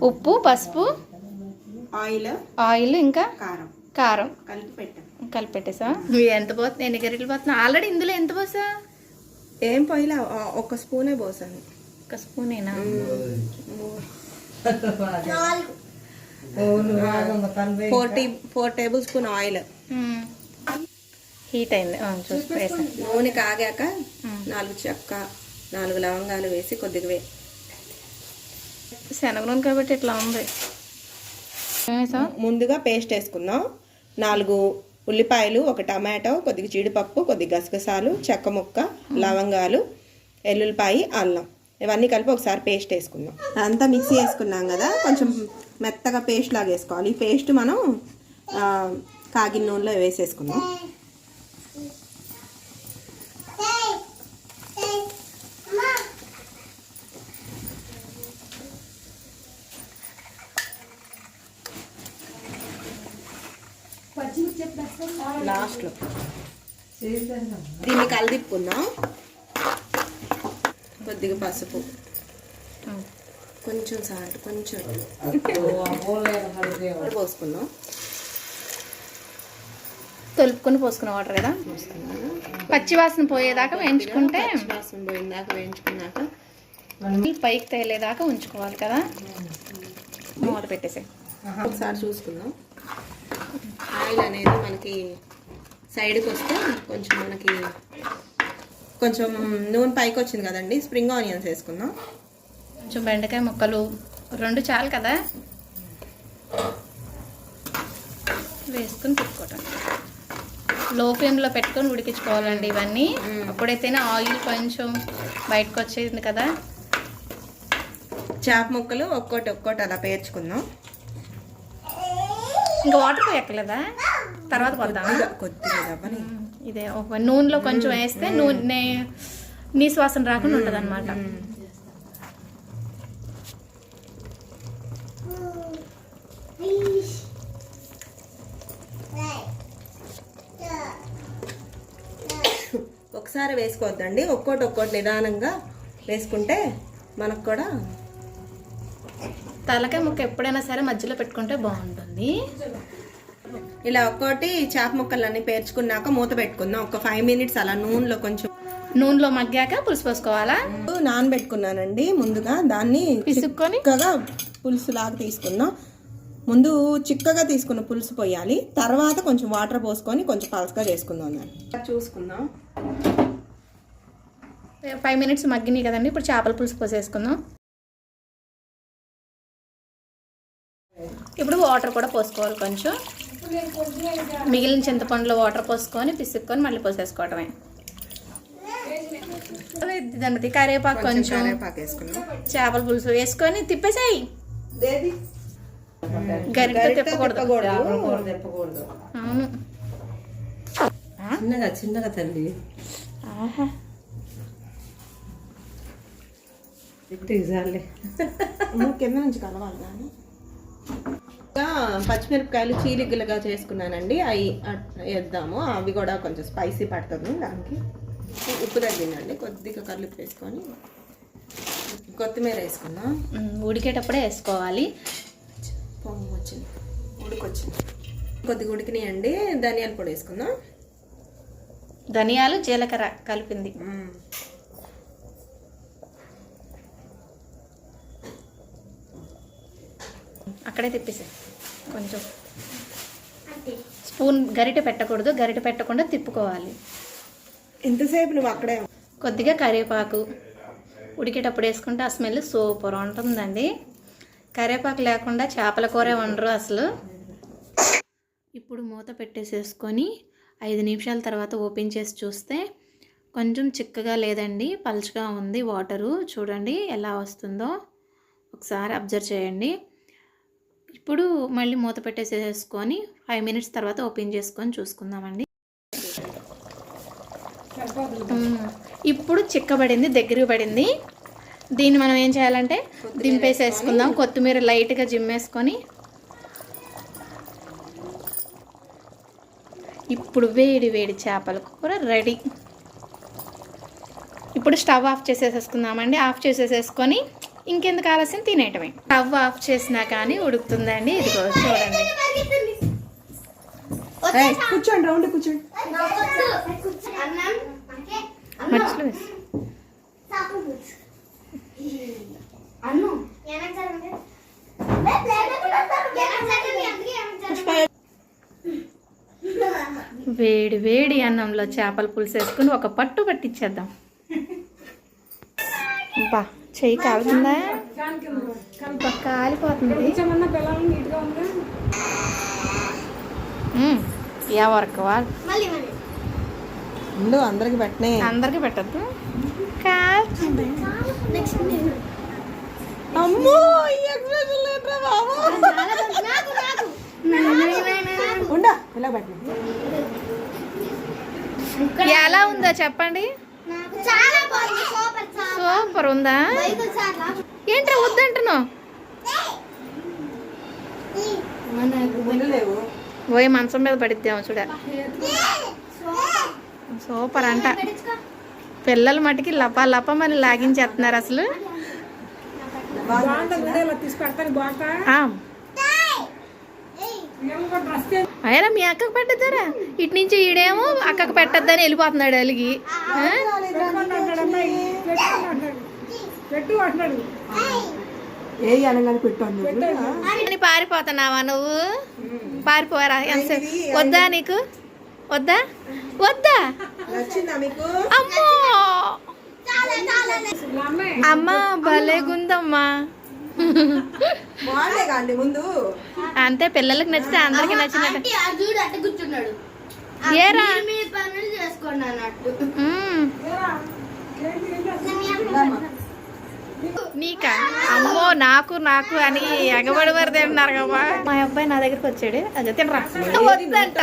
ఉప్పు, పసుపు, ఆయిల్ ఇంకా కారం కలిపి పెట్టేసా. ఎంత పోతుంది? ఎన్ని గరిటెలు పోతున్నా? ఆల్రెడీ ఇందులో ఎంత పోసా? ఏం పోయిలా, ఒక స్పూనే పోసాను. ఒక స్పూనేనా? 4 టేబుల్ స్పూన్ ఆయిల్ హీట్ అయింది. నూనె కాగాక 4 చెక్క 4 లవంగాలు వేసి కొద్దిగా శనగ నూనె కాబట్టి ఇట్లా ఉంది. ముందుగా పేస్ట్ వేసుకుందాం. 4 ఉల్లిపాయలు, 1 టమాటో, కొద్దిగా జీడిపప్పు, కొద్దిగా గసగసాలు, చెక్క ముక్క, లవంగాలు, ఎల్లుల్లిపాయ, అల్లం ఇవన్నీ కలిపి ఒకసారి పేస్ట్ వేసుకుందాం. అదంతా మిక్సీ వేసుకున్నాం కదా, కొంచెం మెత్తగా పేస్ట్ లాగా వేసుకోవాలి. ఈ పేస్ట్ మనం కాగిన నూనెలో వేసేసుకుందాం. లాస్ట్లో దీన్ని కలిదిప్పుకుందాం. కొద్దిగా పసుపు, కొంచెం సాల్ట్, కొంచెం పోసుకుందాం. తొలుపుకొని పోసుకున్న వాటర్ కదా, పచ్చివాసన పోయేదాకా వేయించుకుంటే, వాసన పోయేదాకా వేయించుకున్నాక పైకి తేలేదాకా ఉంచుకోవాలి కదా. మూత పెట్టేసి ఒకసారి చూసుకుందాం. ఆయిల్ అనేది మనకి సైడ్కి వస్తే కొంచెం నూనె పైకి వచ్చింది కదండి. స్ప్రింగ్ ఆనియన్స్ వేసుకుందాం. కొంచెం బెండకాయ ముక్కలు 2 చాలు కదా వేసుకుని పెట్టుకోవటం. లో ఫ్లేమ్లో పెట్టుకొని ఉడికించుకోవాలండి ఇవన్నీ. అప్పుడైతేనే ఆయిల్ కొంచెం బయటకు వచ్చేది కదా. చేప ముక్కలు ఒక్కోటి అలా పేర్చుకుందాం. ఇంకా వాటర్ పోయక్కలేదా? తర్వాత పోద్దాం. కొద్దిగా ఇదే ఒక నూనెలో కొంచెం వేస్తే నూనె నీసు వాసన రాకుండా ఉంటుంది అనమాట. ఒకసారి వేసుకోవద్దండి, ఒక్కోటి నిదానంగా వేసుకుంటే మనకు కూడా. తలకాయ ముక్క ఎప్పుడైనా సరే మధ్యలో పెట్టుకుంటే బాగుంటుంది. ఇలా ఒక్కోటి చేప ముక్కలన్నీ పేర్చుకున్నాక మూత పెట్టుకుందాం. ఒక 5 మినిట్స్ అలా నూనెలో మగ్గాక పులుసు పోసుకోవాలా. నానబెట్టుకున్నానండి ముందుగా. దాన్ని పిసుక్కొని చిక్కగా పులుసు లాగా తీసుకుందాం. ముందు చిక్కగా తీసుకున్న పులుసు పోయాలి, తర్వాత కొంచెం వాటర్ పోసుకొని కొంచెం పలసగా చేసుకుందాం. దాన్ని చూసుకుందాం. 5 మినిట్స్ మగ్గినాయి కదండి. ఇప్పుడు చేపల పులుసు పోసేసుకుందాం. ఇప్పుడు వాటర్ కూడా పోసుకోవాలి. కొంచెం మిగిలిన చింతపండులో వాటర్ పోసుకొని పిసుక్కొని మళ్ళీ పోసేసుకోవటమే. దాని కరివేపాకు కొంచెం చేపల పులుసు వేసుకొని తిప్పేసాయి. గరిటతో తిప్పకూడదు. అవును, చిన్నగా తల్లి. కింద నుంచి కలవాలి. కానీ పచ్చిమిరపకాయలు చీలికలుగా చేసుకున్నానండి, అవి వేద్దాము. అవి కూడా కొంచెం స్పైసీ పడుతుంది. దానికి ఉప్పు తగ్గిందండి, కొద్దిగా కల్లుపు వేసుకొని కొత్తిమీర వేసుకుందాం. ఉడికేటప్పుడే వేసుకోవాలి. పొంగు వచ్చింది, ఉడికొచ్చింది, కొద్దిగా ఉడికినాయండి. ధనియాల పొడి వేసుకుందాం. ధనియాలు, జీలకర్ర కలిపింది. అక్కడే తిప్పేసాయి. కొంచెం స్పూన్ గరిటె పెట్టకూడదు, గరిటె పెట్టకుండా తిప్పుకోవాలి. ఎంతసేపు నువ్వు అక్కడే. కొద్దిగా కరివేపాకు ఉడికేటప్పుడు వేసుకుంటే ఆ స్మెల్ సూపర్ ఉంటుందండి. కరివేపాకు లేకుండా చేపల కూర వండరు అసలు. ఇప్పుడు మూత పెట్టేసేసుకొని 5 నిమిషాల తర్వాత ఓపెన్ చేసి చూస్తే కొంచెం చిక్కగా లేదండి, పలుచగా ఉంది. వాటరు చూడండి ఎలా వస్తుందో ఒకసారి అబ్జర్వ్ చేయండి. ఇప్పుడు మళ్ళీ మూత పెట్టేసేసుకొని 5 మినిట్స్ తర్వాత ఓపెన్ చేసుకొని చూసుకుందామండి. ఇప్పుడు చిక్కబడింది, దగ్గరికి పడింది. దీన్ని మనం ఏం చేయాలంటే దింపేసేసుకుందాం. కొత్తిమీర లైట్గా జిమ్మేసుకొని ఇప్పుడు వేడి వేడి చేపల కూర రెడీ. ఇప్పుడు స్టవ్ ఆఫ్ చేసేసుకుందామండి. ఆఫ్ చేసేసుకొని ఇంకెందుకు ఆలస్యం తినేయటమే. స్టవ్ ఆఫ్ చేసినా కానీ ఉడుకుతుందండి. ఇదిగో చూడండి. కూర్చోండి, రౌండ్ కూర్చోండి. మధ్యలో వేసి. వేడి వేడి అన్నంలో చేపల పులుసు వేసుకుని ఒక పట్టు పట్టించేద్దాం. బా చెయ్యి కాలుతుందా? కాలిపోతుంది. ఎవరికి వాళ్ళు ముందు అందరికి పెట్టనే, అందరికి పెట్టద్దు. కాలుతుంది. అమ్మో ఈ ఎక్స్ప్రెషన్ లేట్రా బాబు. ఉండా ఇలా పెట్టండి. ఎలా ఉందో చెప్పండి. సూపర్ ఉందా? ఏంట్రా వద్దంటున్నావు? పోయి మంచం మీద పడిద్దాము చూడ. సూపర్ అంట. పిల్లల మటుకి లప లపమని లాగించేస్తున్నారు అసలు. అయినా మీ అక్కకు పెట్టద్దారా? ఇటు నుంచి ఈడేమో అక్కకు పెట్టద్దని వెళ్ళిపోతున్నాడు అలిగి. పారిపోతున్నావా నువ్వు? పారిపోరా? వద్దా నీకు? వద్దా వద్దా? అమ్మో అమ్మ భలేగుందమ్మా. ముందు అంతే, పిల్లలకి నచ్చితే అందరికి నచ్చినట్టు. ఏరా నీకా? అమ్మో నాకు నాకు అని ఎగబడి వరదే అన్నారు కదా. మా అబ్బాయి నా దగ్గరికి వచ్చాడు. అది తినరా వద్దంట.